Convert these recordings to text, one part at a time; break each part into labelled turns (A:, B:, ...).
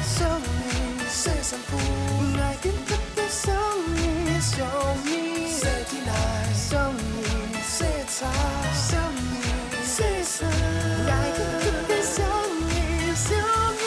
A: 想你，世上苦，爱跟特别想你，想你，世天来，想你，世差，想你，世上，爱跟特别想你，想你。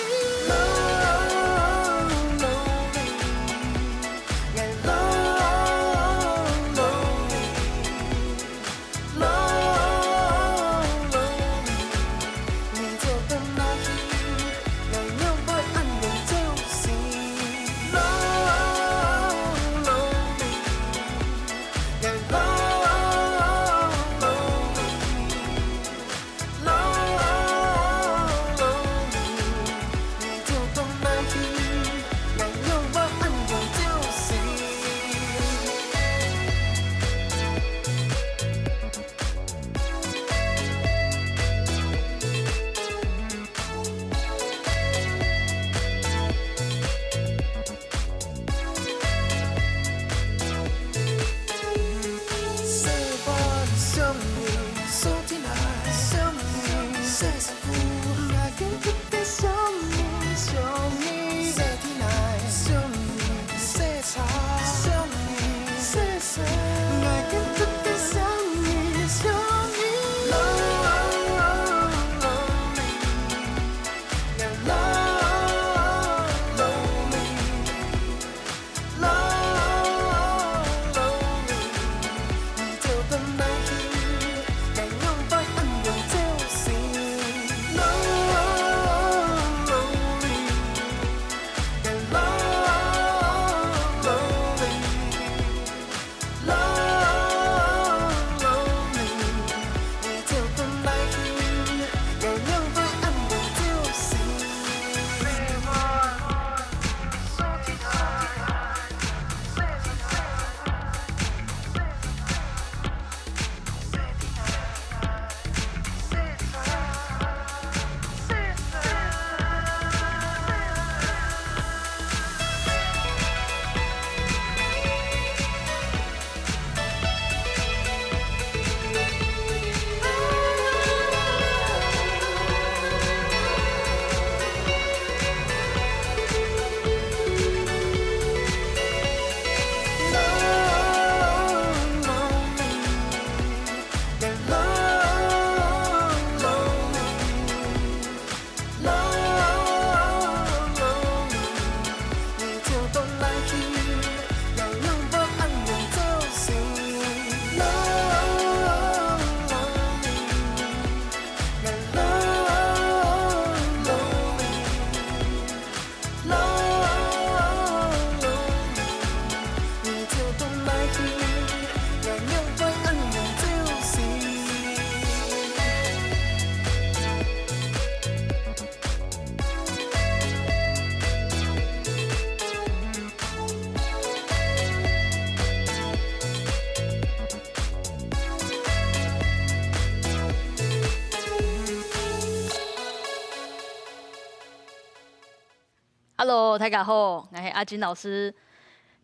B: Hello， 大家好，我是阿金老师。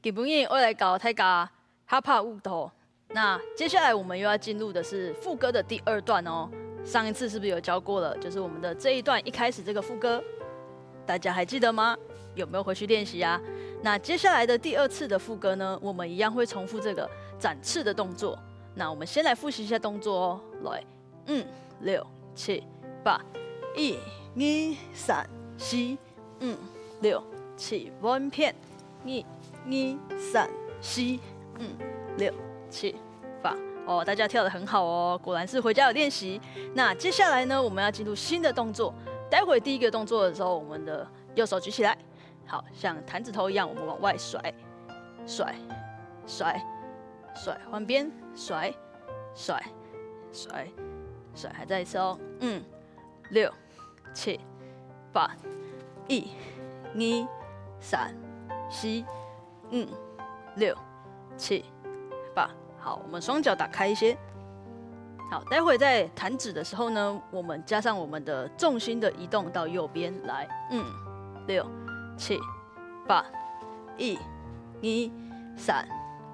B: 今日我来教大家哈帕舞蹈。那接下来我们又要进入的是副歌的第2段哦。上一次是不是有教过了？就是我们的这一段一开始这个副歌，大家还记得吗？有没有回去练习啊？那接下来的第2次的副歌呢，我们一样会重复这个展翅的动作。那我们先来复习一下动作哦。来，5、6、7、8， 1、2、3、4、5、6、7，弯片，1、2、3、4、5、6、7、8。哦，大家跳得很好哦，果然是回家有练习。那接下来呢，我们要进入新的动作。待会第一个动作的时候，我们的右手举起来，好像弹指头一样，我们往外甩，甩，甩，甩，换边，甩，甩，甩，甩，还再一次哦。5、6、7、8， 1、2、3、4、5、6、7、8。好，我们双脚打开一些。好，待会在弹指的时候呢，我们加上我们的重心的移动到右边来。5、6、7、8， 1、2、3、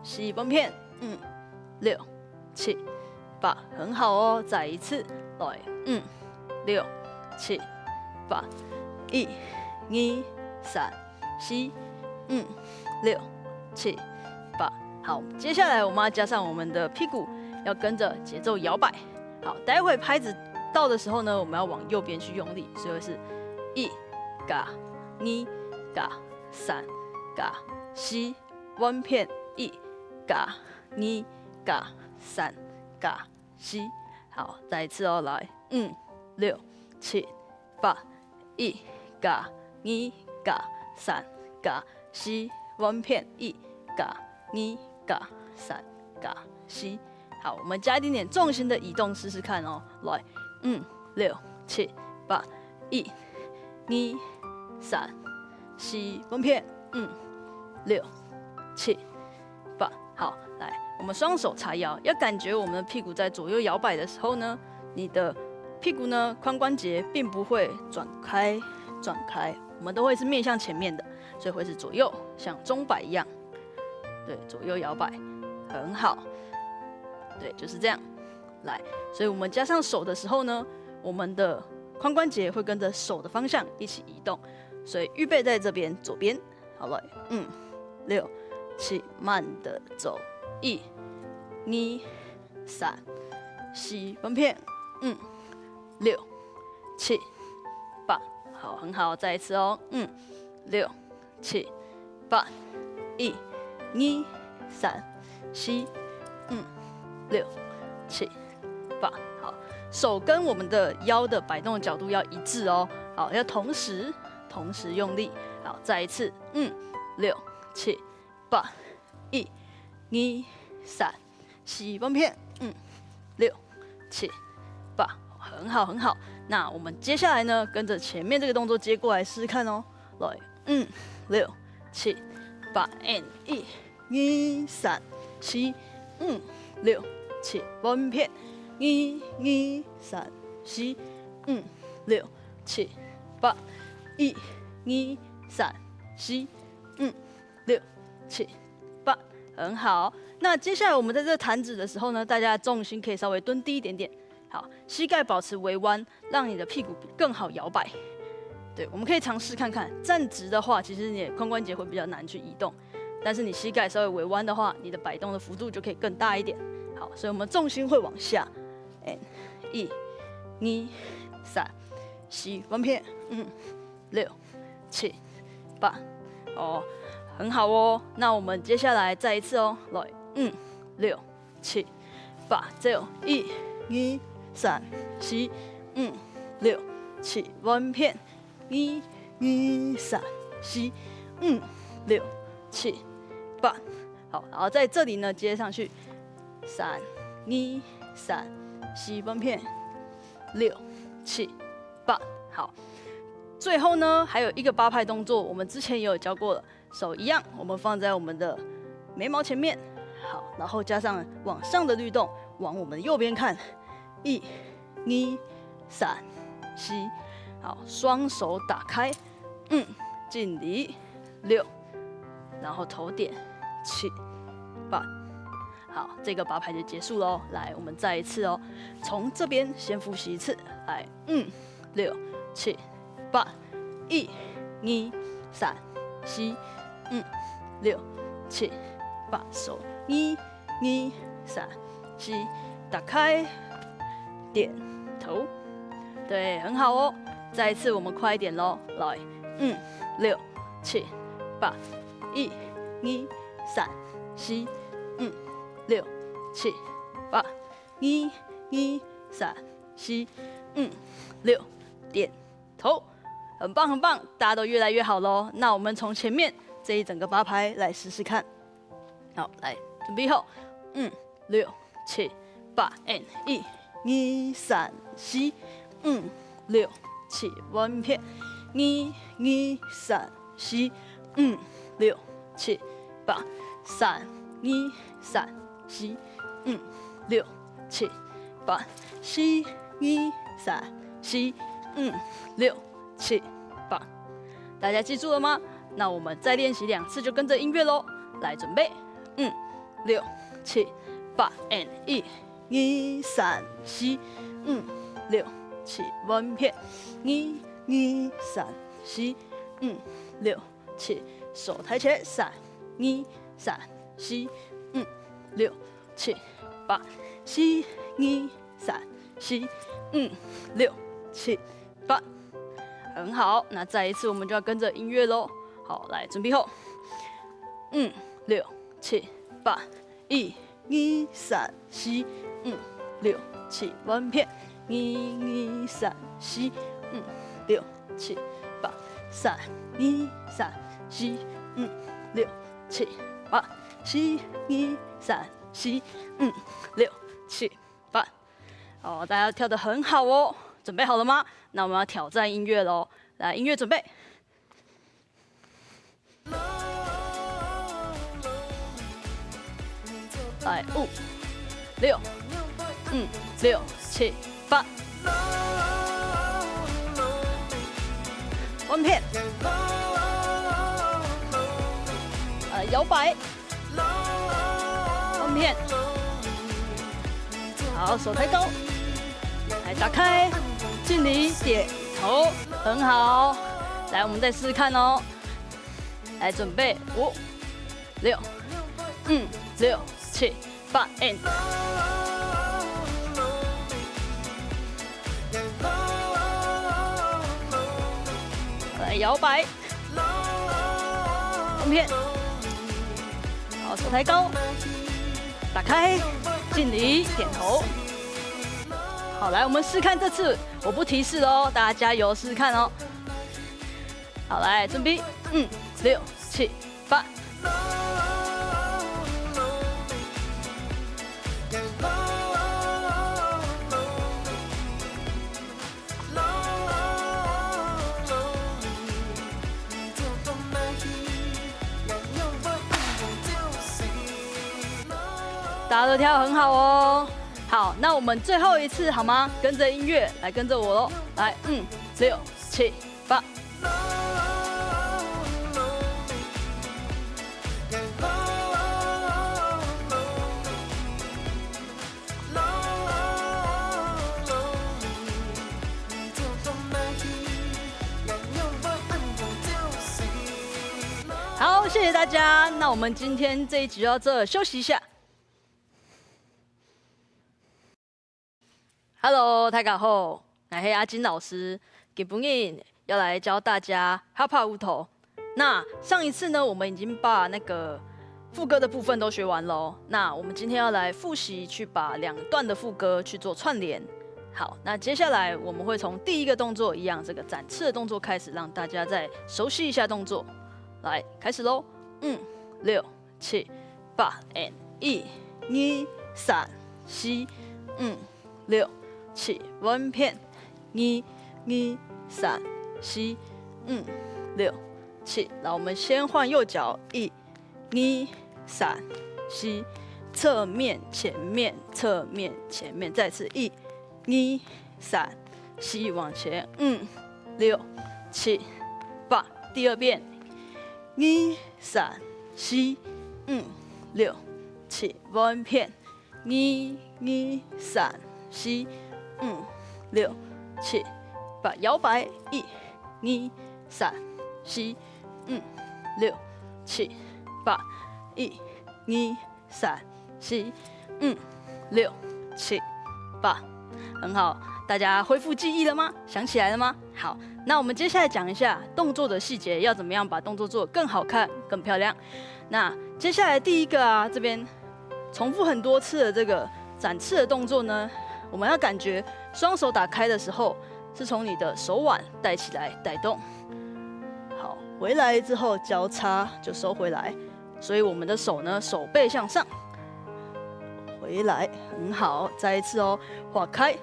B: 4，绷片。5、6、7、8，很好哦。再一次，来，5、6、7、8， 1、2、3、4、5、6、7、8。好，接下来我们要加上我们的屁股，要跟着节奏摇摆。好，待会拍子到的时候呢，我们要往右边去用力，所以是1、2、3、4、弯片1、2、3、4。好，再一次哦，来5、6、7、8、1、2、3、4，弯片1、2、3、4。好，我们加一点点重心的移动试试看哦，来5、6、7、8、1、2、3、4，弯片5、6、7、8。好，来，我们双手叉腰，要感觉我们的屁股在左右摇摆的时候呢，你的屁股呢髋关节并不会转开，我们都会是面向前面的，所以会是左右像钟摆一样，对，左右摇摆，很好，对，就是这样。来，所以我们加上手的时候呢，我们的髋关节会跟着手的方向一起移动，所以预备在这边左边，好了，5、6、7，慢的走，1、2、3、4，弯片5、6、7、8。好，很好，再一次哦，5、6、7、8， 1、2、3、4、5、6、7、8。好，手跟我们的腰的摆动的角度要一致哦。好，要同时用力。好，再一次，5、6、7、8， 1、2、3、4，弯片5、6、7、8。很好，很好。那我们接下来呢，跟着前面这个动作接过来试试看哦。来，5、6、7、8 ，and 1、2、3、4、5、6、7，弯片1、2、3、4、5、6、7、8， 1、2、3、4、5、6、7、8，很好。那接下来我们在这弹指的时候呢，大家的重心可以稍微蹲低一点点。好，膝盖保持微弯，让你的屁股更好摇摆。对，我们可以尝试看看。站直的话，其实你的髋关节会比较难去移动，但是你膝盖稍微微弯的话，你的摆动的幅度就可以更大一点。好，所以我们重心会往下。1、2、3、4，弯片5、6、7、8。哦，很好哦。那我们接下来再一次哦，来5、6、7、8，最后1、2、3、4、5、6、7，弯片1、2、3、4、5、6、7、8。好，然后在这里呢接上去3、2、3、4，弯片6、7、8。好，最后呢还有一个8拍动作，我们之前也有教过了，手一样，我们放在我们的眉毛前面。好，然后加上往上的律动，往我们右边看。1、2、3、4，好，双手打开，5、敬礼6，然后头点7、8。好，这个8拍就结束喽。来，我们再一次哦，从这边先复习一次。来，5、6、7、8， 1、2、3、4、5、6、7、8，手1、2、3、4，打开。点头，对，很好哦。再一次，我们快一点喽，来，5、6、7、8， 1、2、3、4、5、6、7、8， 1、2、3、4、5、6，点头，很棒很棒，大家都越来越好喽。那我们从前面这一整个8拍来试试看。好，来，准备好，5、6、7、8 ，and 1、2、3、4、5、6、7，弯片1、2、3、4、5、6、7、8， 3、2、3、4、5、6、7、8， 4、2、3、4、5、6、7、8。大家记住了吗？那我们再练习2次，就跟着音乐喽。来，准备，5、6、7、8 ，and 1、2、3、4、5、6、7，弯片1、2、3、4、6、7，手抬起来，3、2、3、4、5、6、7、8、4、2、3、4、5、6、7、8，很好。那再一次，我们就要跟着音乐喽。好，来，准备后，6、7、8、1、2、3、4、5、6、7，弯片，1、2、3、4、5、6、7、8、3、2、3、4、5、6、7、8、4、2、3、4、5、6、7、8。哦，大家跳得很好哦，准备好了吗？那我们要挑战音乐喽。来，音乐准备。来，5、6、6、7、8，弯片，摇摆，弯片，好，手抬高，来打开，敬礼，点头，很好。来，我们再试试看哦。来，准备，5、6、6、7、8 ，and。来摇摆，弯片，好，手抬高，打开，敬礼，点头。好，来，我们试看这次，我不提示哦，大家加油试试看哦。好，来，准备，6、7、8。大家都跳得很好哦。好，那我们最后一次好吗？跟着音乐来，跟着我喽。来，6、7、8。好，谢谢大家。那我们今天这一集就到这，休息一下。Hello， 大家好，我是阿金老师，今日要来教大家哈帕乌头。那上一次呢，我们已经把那个副歌的部分都学完喽。那我们今天要来复习，去把2段的副歌去做串联。好，那接下来我们会从第一个动作一样，这个展翅的动作开始，让大家再熟悉一下动作。来，开始喽！6、7、8 ，and 1、2、3、4、5、6、7，弯片，1、2、3、4、5、6、7。那我们先换右脚，1、2、3、4，侧面、前面、侧面、前面，再次1、2、3、4，往前，5、6、7、8。第二遍。1、3、4、5、6、7，弯片，1、2、3、4、5、6、7、8，摇摆，1、2、3、4、5、6、7、8，1、2、3、4、5、6、7、8，很好。大家恢复记忆了吗？想起来了吗？好，那我们接下来讲一下动作的细节，要怎么样把动作做得更好看、更漂亮。那接下来第一个啊，这边重复很多次的这个展翅的动作呢，我们要感觉双手打开的时候，是从你的手腕带起来带动。好，回来之后交叉就收回来，所以我们的手呢，手背向上，回来，很好。再一次哦，划开。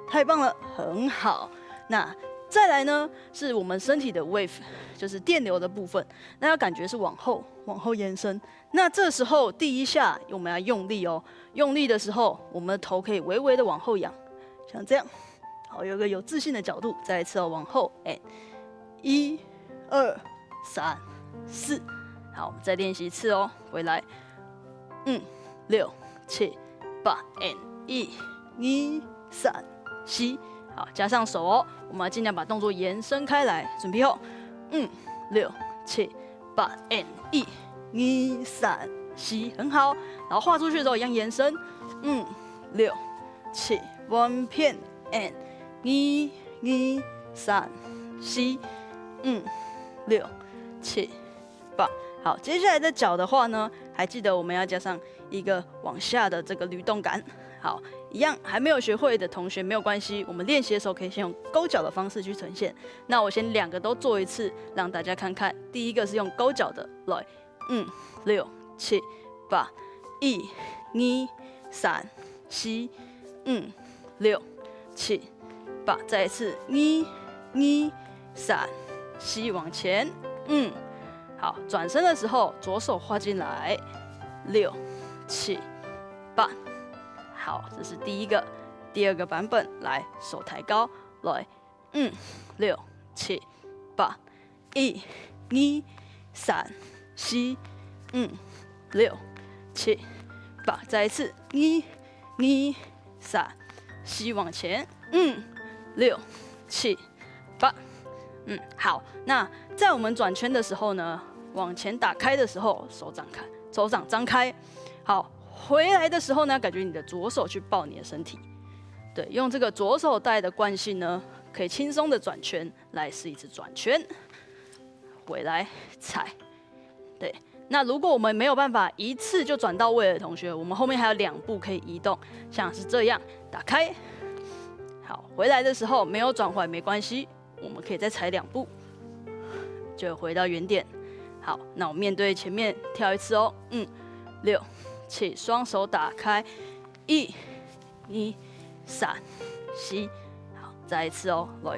B: 太棒了，很好。那再来呢，是我们身体的 wave， 就是电流的部分。那要感觉是往后延伸。那这时候第一下我们要用力哦，用力的时候，我们的头可以微微的往后仰，像这样。好，有个有自信的角度。再一次哦，往后，哎，1、2、3、4。好，我们再练习一次哦，回来，6、7、8 ，and 1、2、3、4、5、好，加上手哦，我们要尽量把动作延伸开来。准备后，6、7、8 and 1、2、3、4，很好。然后画出去的时候一样延伸，6、7 ，1 片 and 1、2、3、4、6、7、8。好，接下来的脚的话呢，还记得我们要加上一个往下的这个律动感。好，一样还没有学会的同学没有关系，我们练习的时候可以先用勾脚的方式去呈现。那我先2个都做一次，让大家看看。第一个是用勾脚的，来，6、7、8、1、2、3、4、6、7、8，再一次1、2、3、4，往前，好，转身的时候左手画进来，6、7、8。好，这是第一个。第二个版本，来，手抬高，来，6、7、8、1、2、3、4、6、7、8，再一次1、2、3、4，往前，6、7、8，好。那在我们转圈的时候呢，往前打开的时候，手掌张开，好。回来的时候呢，感觉你的左手去抱你的身体，对，用这个左手带的惯性呢，可以轻松的转圈，来试一次转圈，回来踩，对。那如果我们没有办法一次就转到位的同学，我们后面还有2步可以移动，像是这样，打开，好，回来的时候没有转回来没关系，我们可以再踩2步，就回到原点。好，那我面对前面跳一次哦，6、7，双手打开，1、2、3、4，好，再一次哦，来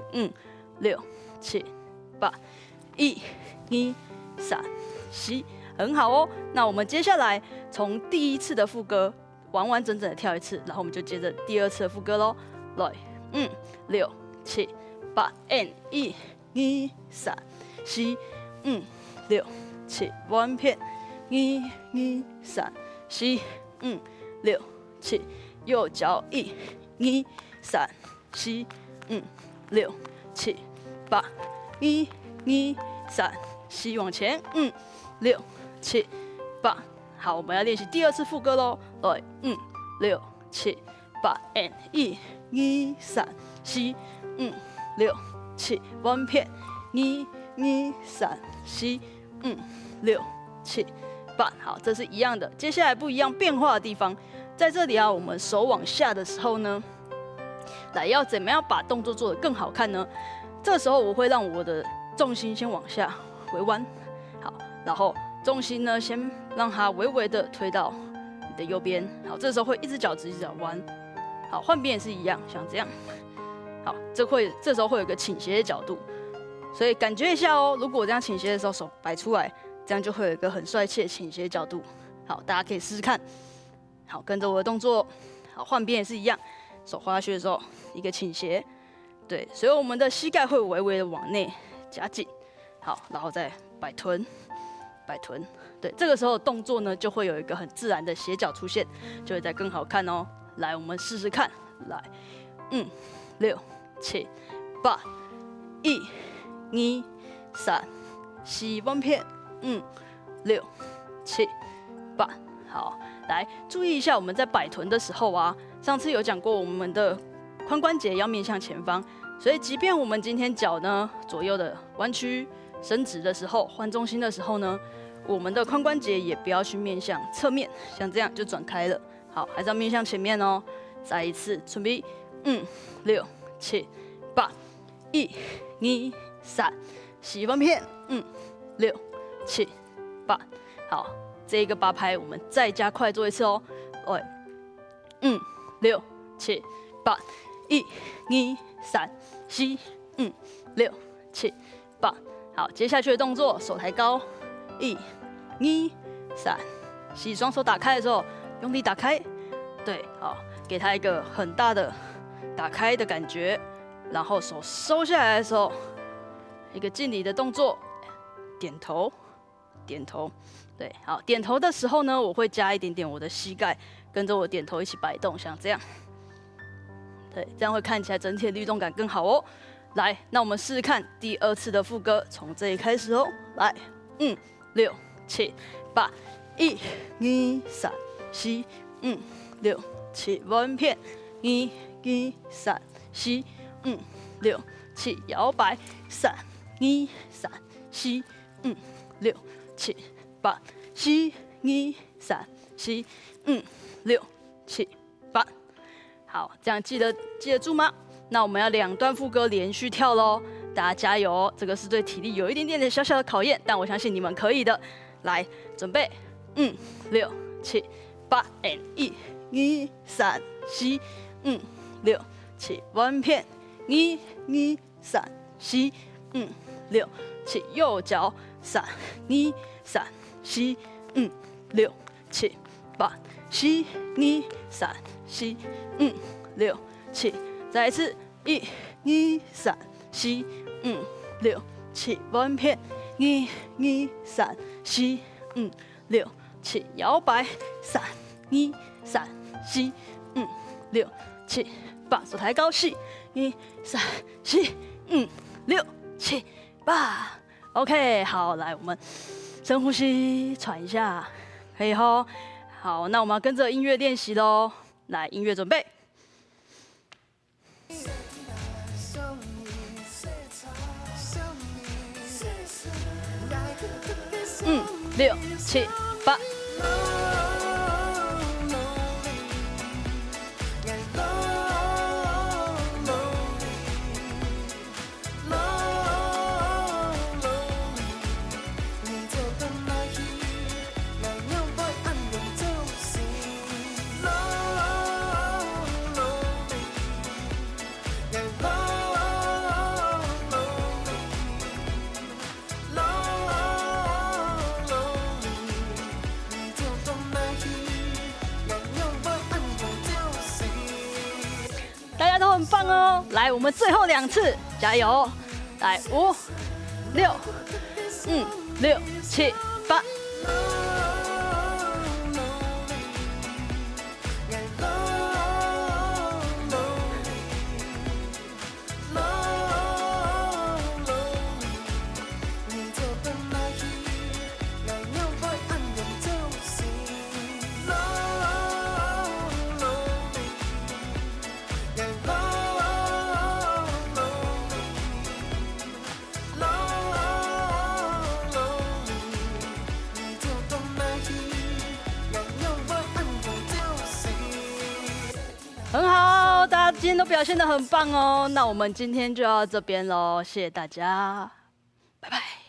B: ，6、7、8、1、2、3、4，很好哦。那我们接下来从第1次的副歌完完整整的跳一次，然后我们就接着第2次的副歌喽，来，6、7、8 and 1、2、3、4，6、7 1片，1、2、3。4、6、7，右脚1、2、3、4、6、7、8、1、2、3、4，往前6、7、8。好，我们要练习第2次副歌喽。来，6、7、8 and 1、2、3、4、6、7 1片，1、2、3、4、6、7。8，好，这是一样的。接下来不一样变化的地方，在这里啊，我们手往下的时候呢，来要怎么样把动作做得更好看呢？这时候我会让我的重心先往下微弯，好，然后重心呢先让它微微的推到你的右边，好，这时候会一只脚直一只脚弯，好，换边也是一样，像这样，好，这时候会有一个倾斜的角度，所以感觉一下哦，如果我这样倾斜的时候手摆出来。这样就会有一个很帅气的倾斜角度。好，大家可以试试看。好，跟着我的动作，好，换边也是一样，手滑下去的时候一个倾斜，对，所以我们的膝盖会微微的往内夹紧。好，然后再摆臀，对，这个时候动作呢就会有一个很自然的斜角出现，就会再更好看哦。来，我们试试看，来，6、7、8、1、2、3、4，弯片。6、7、8，好，来注意一下，我们在摆臀的时候啊，上次有讲过，我们的髋关节要面向前方，所以即便我们今天脚呢左右的弯曲伸直的时候，换重心的时候呢，我们的髋关节也不要去面向侧面，像这样就转开了。好，还是要面向前面哦。再一次，准备，6、7、8、1、2、3、4，弯片，6、7、8，好，这一个8拍我们再加快做一次哦。来，6、7、8、1、2、3、4、6、7、8，好，接下去的动作，手抬高，1、2、3、4，双手打开的时候用力打开，对，好，给它一个很大的打开的感觉，然后手收下来的时候，一个敬礼的动作，点头。对，好，点头的时候呢，我会加一点点我的膝盖，跟着我点头一起摆动，像这样。对，这样会看起来整体的律动感更好哦。来，那我们试试看第2次的副歌，从这里开始哦。来，5、6、7、8， 1、2、3、4、5、6、7，稳片，1、2、3、4、5、6、7，摇摆，3、2、3、4、5、6、7、8， 4、2、3、4、5、6、7、8。好，这样记得住吗？那我们要2段副歌连续跳喽，大家加油哦！这个是对体力有一点点的小小的考验，但我相信你们可以的。来，准备，5、6、7、8 ，and 1、2、3、4、5、6、7，稳片，1、2、3、4、5、6、7，右脚，3、2、3、4、5、6、7、8， 4、2、3、4、5、6、7，再一次，1、2、3、4、5、6、7，稳片，1、2、3、4、5、6、7，摇摆，3、2、3、4、5、6、7、8，手抬高，4、2、3、4、5、6、7、8。OK， 好，来，我们深呼吸，喘一下，可以吼。好，那我们要跟着音乐练习喽。来，音乐准备。5、6、7、8。很棒哦！来，我们最后2次，加油！来，5、6、5、6、7、8。很好，大家今天都表现得很棒哦。那我们今天就到这边喽，谢谢大家，拜拜。